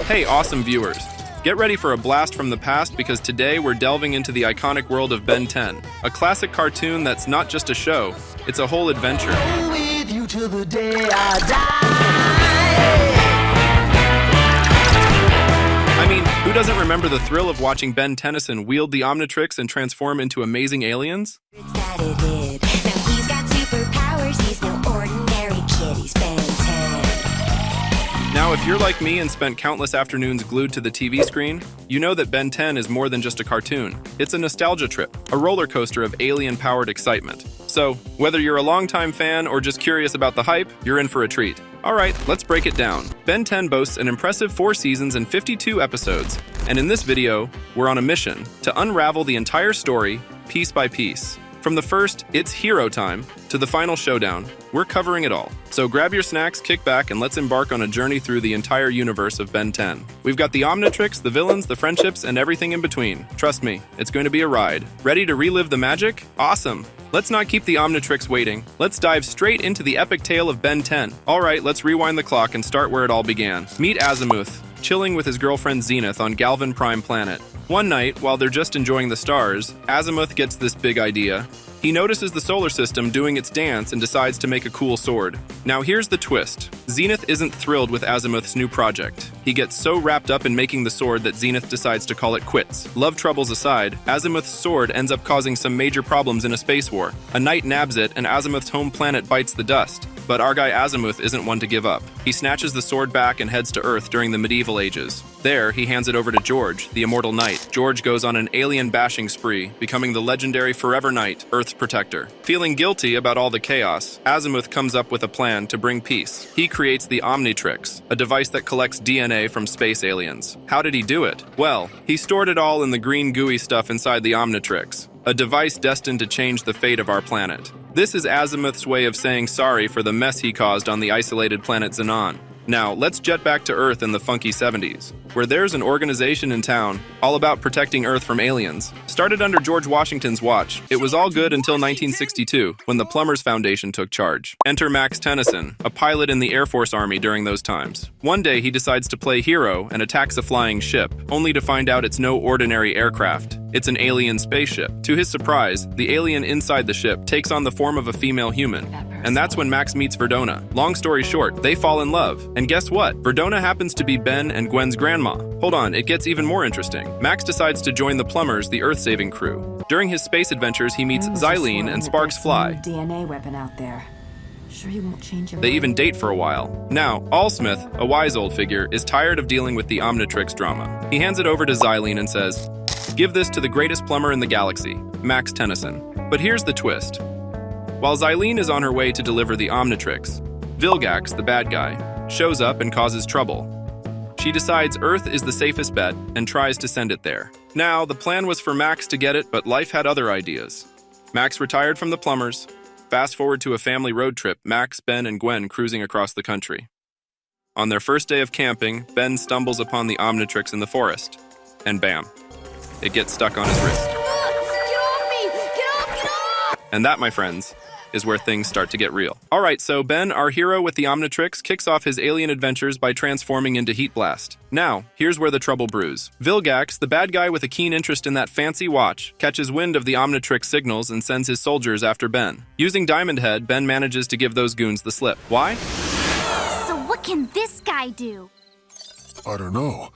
Hey, awesome viewers! Get ready for a blast from the past because today we're delving into the iconic world of Ben 10, a classic cartoon that's not just a show, it's a whole adventure. With you till the day I die. I mean, who doesn't remember the thrill of watching Ben Tennyson wield the Omnitrix and transform into amazing aliens? That it did. Now he's got superpowers, he's no ordinary kid, he's Ben 10. Now, if you're like me and spent countless afternoons glued to the TV screen, you know that Ben 10 is more than just a cartoon. It's a nostalgia trip, a roller coaster of alien-powered excitement. So, whether you're a longtime fan or just curious about the hype, you're in for a treat. Alright, let's break it down. Ben 10 boasts an impressive 4 seasons and 52 episodes, and in this video, we're on a mission to unravel the entire story, piece by piece. From the first, it's hero time, to the final showdown, we're covering it all. So grab your snacks, kick back, and let's embark on a journey through the entire universe of Ben 10. We've got the Omnitrix, the villains, the friendships, and everything in between. Trust me, it's going to be a ride. Ready to relive the magic? Awesome! Let's not keep the Omnitrix waiting. Let's dive straight into the epic tale of Ben 10. Alright, let's rewind the clock and start where it all began. Meet Azimuth, chilling with his girlfriend Zenith on Galvan Prime Planet. One night, while they're just enjoying the stars, Azimuth gets this big idea. He notices the solar system doing its dance and decides to make a cool sword. Now here's the twist. Zenith isn't thrilled with Azimuth's new project. He gets so wrapped up in making the sword that Zenith decides to call it quits. Love troubles aside, Azimuth's sword ends up causing some major problems in a space war. A knight nabs it and Azimuth's home planet bites the dust. But our guy Azimuth isn't one to give up. He snatches the sword back and heads to Earth during the medieval ages. There, he hands it over to George, the immortal knight. George goes on an alien bashing spree, becoming the legendary Forever Knight, Earth's protector. Feeling guilty about all the chaos, Azimuth comes up with a plan to bring peace. He creates the Omnitrix, a device that collects DNA from space aliens. How did he do it? Well, he stored it all in the green gooey stuff inside the Omnitrix, a device destined to change the fate of our planet. This is Azimuth's way of saying sorry for the mess he caused on the isolated planet Xenon. Now, let's jet back to Earth in the funky 70s, where there's an organization in town all about protecting Earth from aliens. Started under George Washington's watch, it was all good until 1962, when the Plumbers Foundation took charge. Enter Max Tennyson, a pilot in the Air Force Army during those times. One day, he decides to play hero and attacks a flying ship, only to find out it's no ordinary aircraft. It's an alien spaceship. To his surprise, the alien inside the ship takes on the form of a female human. And that's when Max meets Verdona. Long story short, they fall in love. And guess what? Verdona happens to be Ben and Gwen's grandma. Hold on, it gets even more interesting. Max decides to join the Plumbers, the Earth-saving crew. During his space adventures, he meets Xylene and Sparks Fly. DNA weapon out there. Sure you won't change your They even date for a while. Now, Allsmith, a wise old figure, is tired of dealing with the Omnitrix drama. He hands it over to Xylene and says, "Give this to the greatest plumber in the galaxy, Max Tennyson." But here's the twist. While Xylene is on her way to deliver the Omnitrix, Vilgax, the bad guy, shows up and causes trouble. She decides Earth is the safest bet and tries to send it there. Now, the plan was for Max to get it, but life had other ideas. Max retired from the Plumbers. Fast forward to a family road trip, Max, Ben, and Gwen cruising across the country. On their first day of camping, Ben stumbles upon the Omnitrix in the forest. And bam, it gets stuck on his wrist. Get off me! Get off! And that, my friends, is where things start to get real. Alright, so Ben, our hero with the Omnitrix, kicks off his alien adventures by transforming into Heat Blast. Now, here's where the trouble brews. Vilgax, the bad guy with a keen interest in that fancy watch, catches wind of the Omnitrix signals and sends his soldiers after Ben. Using Diamond Head, Ben manages to give those goons the slip. Why? So what can this guy do? I don't know.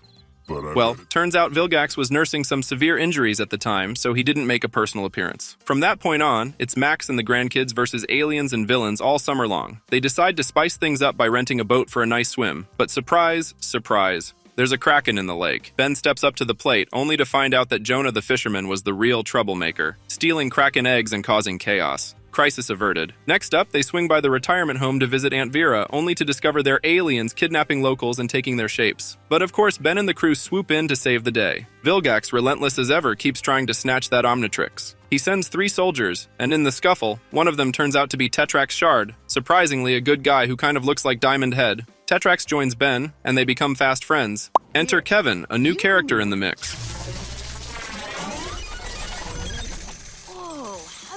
Well, turns out Vilgax was nursing some severe injuries at the time, so he didn't make a personal appearance. From that point on, it's Max and the grandkids versus aliens and villains all summer long. They decide to spice things up by renting a boat for a nice swim. But surprise, surprise, there's a kraken in the lake. Ben steps up to the plate, only to find out that Jonah the fisherman was the real troublemaker, stealing kraken eggs and causing chaos. Crisis averted. Next up, they swing by the retirement home to visit Aunt Vera, only to discover they're aliens kidnapping locals and taking their shapes. But of course, Ben and the crew swoop in to save the day. Vilgax, relentless as ever, keeps trying to snatch that Omnitrix. He sends 3 soldiers, and in the scuffle, one of them turns out to be Tetrax Shard, surprisingly a good guy who kind of looks like Diamond Head. Tetrax joins Ben, and they become fast friends. Enter Kevin, a new character in the mix.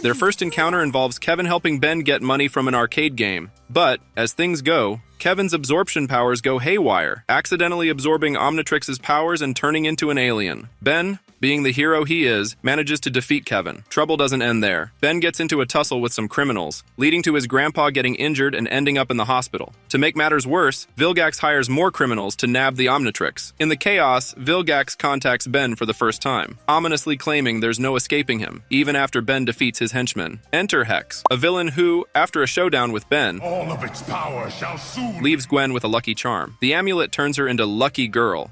Their first encounter involves Kevin helping Ben get money from an arcade game. But, as things go, Kevin's absorption powers go haywire, accidentally absorbing Omnitrix's powers and turning into an alien. Ben, being the hero he is, manages to defeat Kevin. Trouble doesn't end there. Ben gets into a tussle with some criminals, leading to his grandpa getting injured and ending up in the hospital. To make matters worse, Vilgax hires more criminals to nab the Omnitrix. In the chaos, Vilgax contacts Ben for the first time, ominously claiming there's no escaping him, even after Ben defeats his henchmen. Enter Hex, a villain who, after a showdown with Ben, All of its power shall soon leaves Gwen with a lucky charm. The amulet turns her into Lucky Girl.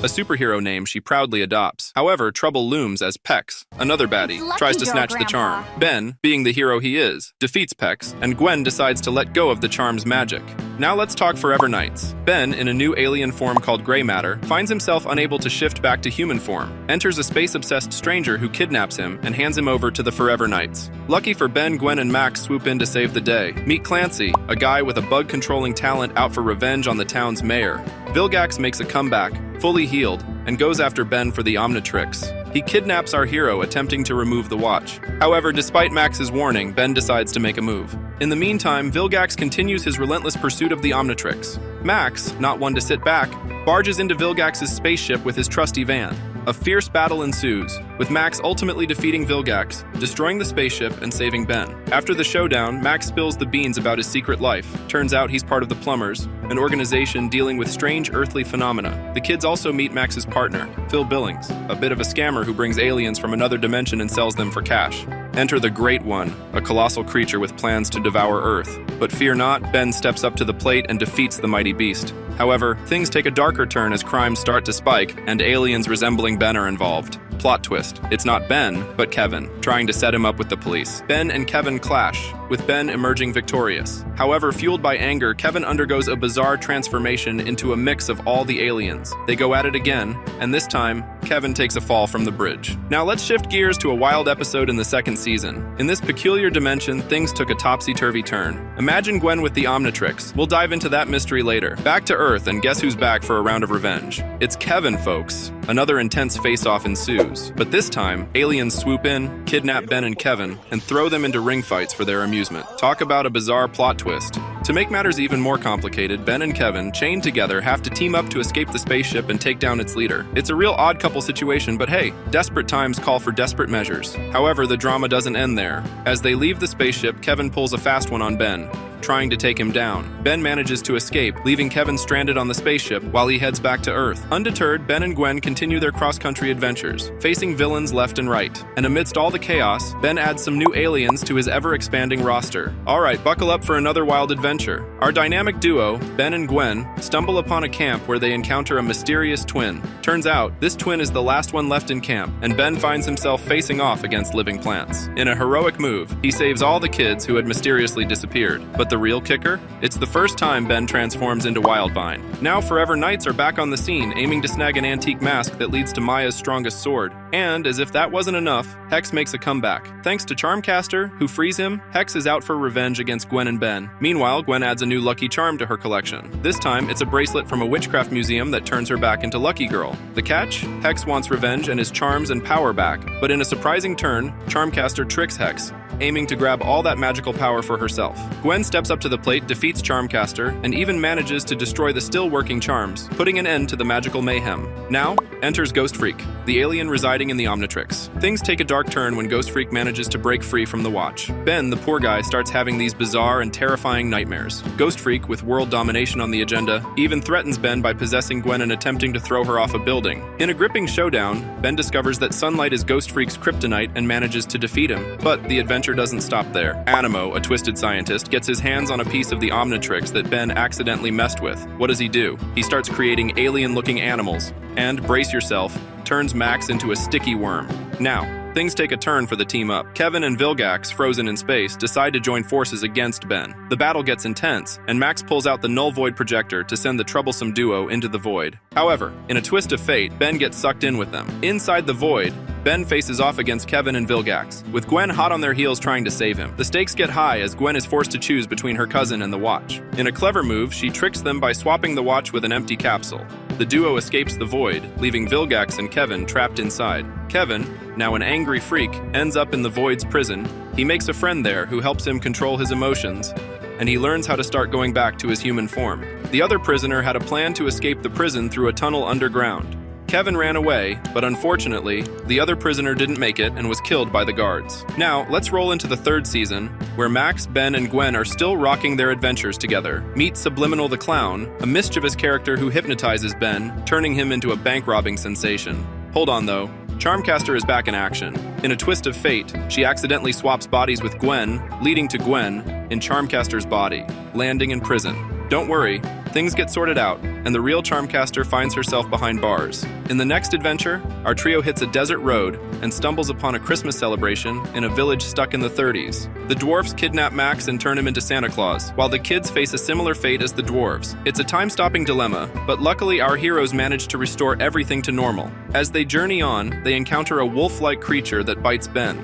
A superhero name she proudly adopts. However, trouble looms as Pex, another baddie, Lucky tries to Girl, snatch the charm. Grandpa. Ben, being the hero he is, defeats Pex, and Gwen decides to let go of the charm's magic. Now let's talk Forever Knights. Ben, in a new alien form called Gray Matter, finds himself unable to shift back to human form, enters a space-obsessed stranger who kidnaps him and hands him over to the Forever Knights. Lucky for Ben, Gwen and Max swoop in to save the day. Meet Clancy, a guy with a bug-controlling talent out for revenge on the town's mayor. Vilgax makes a comeback, fully healed, and goes after Ben for the Omnitrix. He kidnaps our hero, attempting to remove the watch. However, despite Max's warning, Ben decides to make a move. In the meantime, Vilgax continues his relentless pursuit of the Omnitrix. Max, not one to sit back, barges into Vilgax's spaceship with his trusty van. A fierce battle ensues, with Max ultimately defeating Vilgax, destroying the spaceship, and saving Ben. After the showdown, Max spills the beans about his secret life. Turns out he's part of the Plumbers, an organization dealing with strange earthly phenomena. The kids also meet Max's partner, Phil Billings, a bit of a scammer who brings aliens from another dimension and sells them for cash. Enter the Great One, a colossal creature with plans to devour Earth. But fear not, Ben steps up to the plate and defeats the mighty beast. However, things take a darker turn as crimes start to spike, and aliens resembling Ben are involved. Plot twist. It's not Ben, but Kevin, trying to set him up with the police. Ben and Kevin clash, with Ben emerging victorious. However, fueled by anger, Kevin undergoes a bizarre transformation into a mix of all the aliens. They go at it again, and this time, Kevin takes a fall from the bridge. Now let's shift gears to a wild episode in the second season. In this peculiar dimension, things took a topsy-turvy turn. Imagine Gwen with the Omnitrix. We'll dive into that mystery later. Back to Earth, and guess who's back for a round of revenge? It's Kevin, folks. Another intense face-off ensues, but this time, aliens swoop in, kidnap Ben and Kevin, and throw them into ring fights for their amusement. Talk about a bizarre plot twist. To make matters even more complicated, Ben and Kevin, chained together, have to team up to escape the spaceship and take down its leader. It's a real odd couple situation, but hey, desperate times call for desperate measures. However, the drama doesn't end there. As they leave the spaceship, Kevin pulls a fast one on Ben, trying to take him down. Ben manages to escape, leaving Kevin stranded on the spaceship while he heads back to Earth. Undeterred, Ben and Gwen continue their cross-country adventures, facing villains left and right. And amidst all the chaos, Ben adds some new aliens to his ever-expanding roster. Alright, buckle up for another wild adventure. Our dynamic duo, Ben and Gwen, stumble upon a camp where they encounter a mysterious twin. Turns out, this twin is the last one left in camp, and Ben finds himself facing off against living plants. In a heroic move, he saves all the kids who had mysteriously disappeared. But the real kicker? It's the first time Ben transforms into Wildvine. Now Forever Knights are back on the scene, aiming to snag an antique mask that leads to Maya's strongest sword. And, as if that wasn't enough, Hex makes a comeback. Thanks to Charmcaster, who frees him, Hex is out for revenge against Gwen and Ben. Meanwhile, Gwen adds a new lucky charm to her collection. This time, it's a bracelet from a witchcraft museum that turns her back into Lucky Girl. The catch? Hex wants revenge and his charms and power back. But in a surprising turn, Charmcaster tricks Hex, aiming to grab all that magical power for herself. Gwen steps up to the plate, defeats Charmcaster, and even manages to destroy the still-working charms, putting an end to the magical mayhem. Now, enters Ghost Freak, the alien residing in the Omnitrix. Things take a dark turn when Ghost Freak manages to break free from the watch. Ben, the poor guy, starts having these bizarre and terrifying nightmares. Ghost Freak, with world domination on the agenda, even threatens Ben by possessing Gwen and attempting to throw her off a building. In a gripping showdown, Ben discovers that sunlight is Ghost Freak's kryptonite and manages to defeat him. But the adventure doesn't stop there. Animo, a twisted scientist, gets his hands on a piece of the Omnitrix that Ben accidentally messed with. What does he do? He starts creating alien-looking animals, and, brace yourself, turns Max into a sticky worm. Now, things take a turn for the team up. Kevin and Vilgax, frozen in space, decide to join forces against Ben. The battle gets intense, and Max pulls out the null void projector to send the troublesome duo into the void. However, in a twist of fate, Ben gets sucked in with them. Inside the void, Ben faces off against Kevin and Vilgax, with Gwen hot on their heels trying to save him. The stakes get high as Gwen is forced to choose between her cousin and the watch. In a clever move, she tricks them by swapping the watch with an empty capsule. The duo escapes the void, leaving Vilgax and Kevin trapped inside. Kevin, Now an angry freak ends up in the Void's prison. He makes a friend there who helps him control his emotions, and he learns how to start going back to his human form. The other prisoner had a plan to escape the prison through a tunnel underground. Kevin ran away, but unfortunately, the other prisoner didn't make it and was killed by the guards. Now, let's roll into the third season, where Max, Ben, and Gwen are still rocking their adventures together. Meet Subliminal the Clown, a mischievous character who hypnotizes Ben, turning him into a bank-robbing sensation. Hold on, though. Charmcaster is back in action. In a twist of fate, she accidentally swaps bodies with Gwen, leading to Gwen in Charmcaster's body, landing in prison. Don't worry, things get sorted out, and the real Charmcaster finds herself behind bars. In the next adventure, our trio hits a desert road and stumbles upon a Christmas celebration in a village stuck in the 30s. The dwarfs kidnap Max and turn him into Santa Claus, while the kids face a similar fate as the dwarves. It's a time-stopping dilemma, but luckily our heroes manage to restore everything to normal. As they journey on, they encounter a wolf-like creature that bites Ben,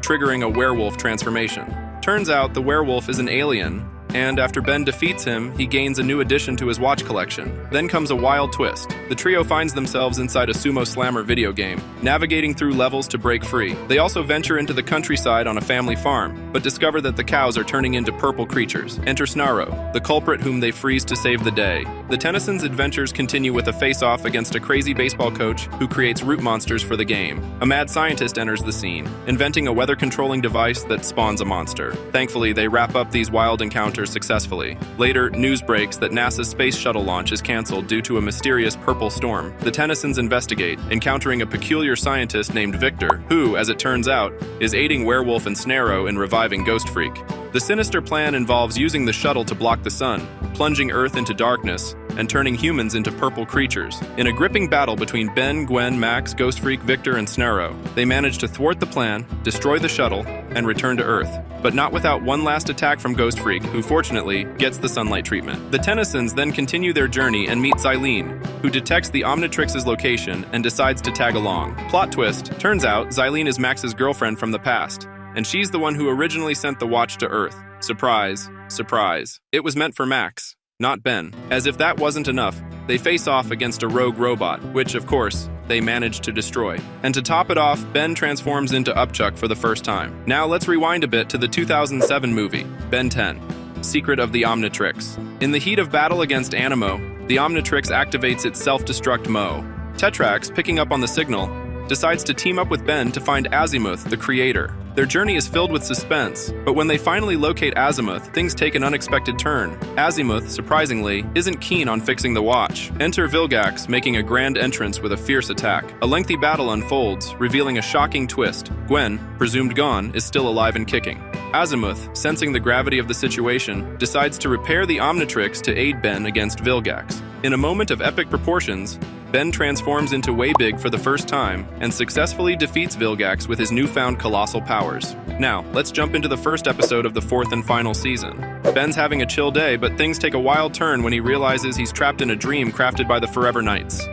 triggering a werewolf transformation. Turns out the werewolf is an alien, and after Ben defeats him, he gains a new addition to his watch collection. Then comes a wild twist. The trio finds themselves inside a sumo slammer video game, navigating through levels to break free. They also venture into the countryside on a family farm, but discover that the cows are turning into purple creatures. Enter Snarrow, the culprit whom they freeze to save the day. The Tennysons' adventures continue with a face-off against a crazy baseball coach who creates root monsters for the game. A mad scientist enters the scene, inventing a weather-controlling device that spawns a monster. Thankfully, they wrap up these wild encounters successfully. Later, news breaks that NASA's space shuttle launch is canceled due to a mysterious purple storm. The Tennysons investigate, encountering a peculiar scientist named Victor, who, as it turns out, is aiding Werewolf and Snarrow in reviving Ghost Freak. The sinister plan involves using the shuttle to block the sun, plunging Earth into darkness, and turning humans into purple creatures. In a gripping battle between Ben, Gwen, Max, Ghost Freak, Victor, and Snarrow, they manage to thwart the plan, destroy the shuttle, and return to Earth. But not without one last attack from Ghost Freak, who fortunately gets the sunlight treatment. The Tennysons then continue their journey and meet Xylene, who detects the Omnitrix's location and decides to tag along. Plot twist, turns out Xylene is Max's girlfriend from the past, and she's the one who originally sent the watch to Earth. Surprise, surprise. It was meant for Max, not Ben. As if that wasn't enough, they face off against a rogue robot, which, of course, they manage to destroy. And to top it off, Ben transforms into Upchuck for the first time. Now let's rewind a bit to the 2007 movie, Ben 10, Secret of the Omnitrix. In the heat of battle against Animo, the Omnitrix activates its self-destruct mode. Tetrax, picking up on the signal, decides to team up with Ben to find Azimuth, the creator. Their journey is filled with suspense, but when they finally locate Azimuth, things take an unexpected turn. Azimuth, surprisingly, isn't keen on fixing the watch. Enter Vilgax, making a grand entrance with a fierce attack. A lengthy battle unfolds, revealing a shocking twist. Gwen, presumed gone, is still alive and kicking. Azimuth, sensing the gravity of the situation, decides to repair the Omnitrix to aid Ben against Vilgax. In a moment of epic proportions, Ben transforms into Waybig for the first time and successfully defeats Vilgax with his newfound colossal powers. Now, let's jump into the first episode of the fourth and final season. Ben's having a chill day, but things take a wild turn when he realizes he's trapped in a dream crafted by the Forever Knights.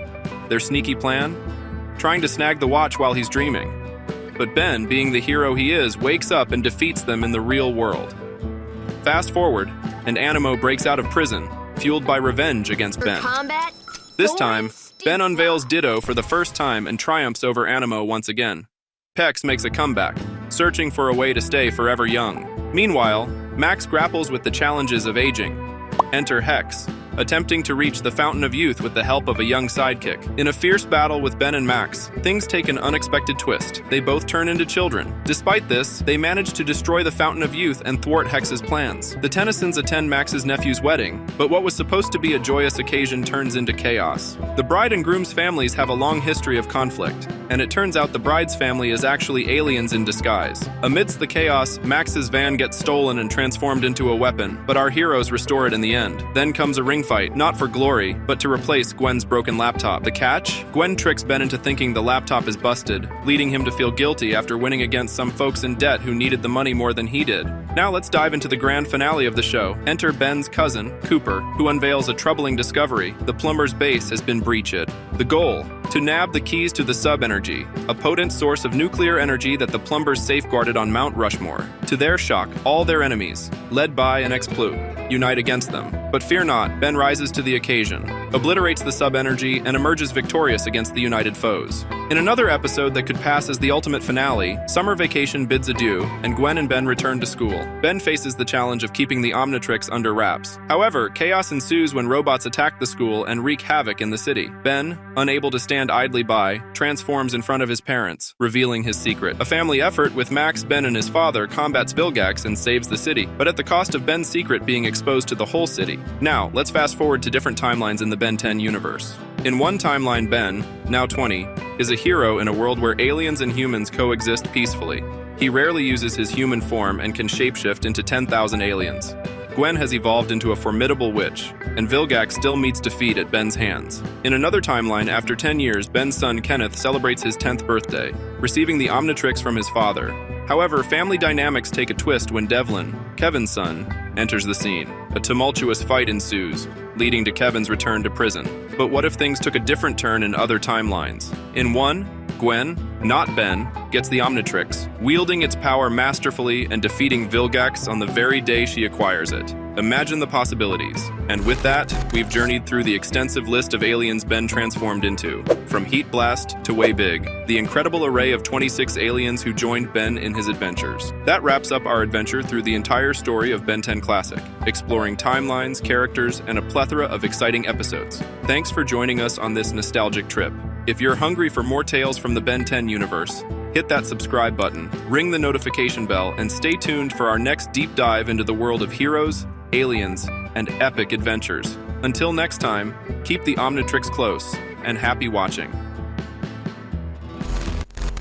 Their sneaky plan? Trying to snag the watch while he's dreaming. But Ben, being the hero he is, wakes up and defeats them in the real world. Fast forward, and Animo breaks out of prison, fueled by revenge against Ben. Combat. This time, Ben unveils Ditto for the first time and triumphs over Animo once again. Pex makes a comeback, searching for a way to stay forever young. Meanwhile, Max grapples with the challenges of aging. Enter Hex, attempting to reach the Fountain of Youth with the help of a young sidekick. In a fierce battle with Ben and Max, things take an unexpected twist. They both turn into children. Despite this, they manage to destroy the Fountain of Youth and thwart Hex's plans. The Tennysons attend Max's nephew's wedding, but what was supposed to be a joyous occasion turns into chaos. The bride and groom's families have a long history of conflict, and it turns out the bride's family is actually aliens in disguise. Amidst the chaos, Max's van gets stolen and transformed into a weapon, but our heroes restore it in the end. Then comes a ring fight, not for glory, but to replace Gwen's broken laptop. The catch? Gwen tricks Ben into thinking the laptop is busted, leading him to feel guilty after winning against some folks in debt who needed the money more than he did. Now let's dive into the grand finale of the show. Enter Ben's cousin, Cooper, who unveils a troubling discovery. The plumber's base has been breached. The goal? To nab the keys to the sub-energy, a potent source of nuclear energy that the plumbers safeguarded on Mount Rushmore. To their shock, all their enemies, led by an Exploot, unite against them. But fear not, Ben rises to the occasion. obliterates the sub-energy, and emerges victorious against the united foes. In another episode that could pass as the ultimate finale, summer vacation bids adieu, and Gwen and Ben return to school. Ben faces the challenge of keeping the Omnitrix under wraps. However, chaos ensues when robots attack the school and wreak havoc in the city. Ben, unable to stand idly by, transforms in front of his parents, revealing his secret. A family effort with Max, Ben, and his father combats Vilgax and saves the city, but at the cost of Ben's secret being exposed to the whole city. Now, let's fast forward to different timelines in the Ben 10 universe. In one timeline, Ben, now 20, is a hero in a world where aliens and humans coexist peacefully. He rarely uses his human form and can shapeshift into 10,000 aliens. Gwen has evolved into a formidable witch, and Vilgax still meets defeat at Ben's hands. In another timeline, after 10 years, Ben's son Kenneth celebrates his 10th birthday, receiving the Omnitrix from his father. However, family dynamics take a twist when Devlin, Kevin's son, enters the scene. A tumultuous fight ensues, leading to Kevin's return to prison. But what if things took a different turn in other timelines? In one, Gwen, not Ben, gets the Omnitrix, wielding its power masterfully and defeating Vilgax on the very day she acquires it. Imagine the possibilities. And with that, we've journeyed through the extensive list of aliens Ben transformed into. From Heat Blast to Way Big, the incredible array of 26 aliens who joined Ben in his adventures. That wraps up our adventure through the entire story of Ben 10 Classic, exploring timelines, characters, and a plethora of exciting episodes. Thanks for joining us on this nostalgic trip. If you're hungry for more tales from the Ben 10 universe, hit that subscribe button, ring the notification bell, and stay tuned for our next deep dive into the world of heroes, aliens, and epic adventures. Until next time, keep the Omnitrix close, and happy watching.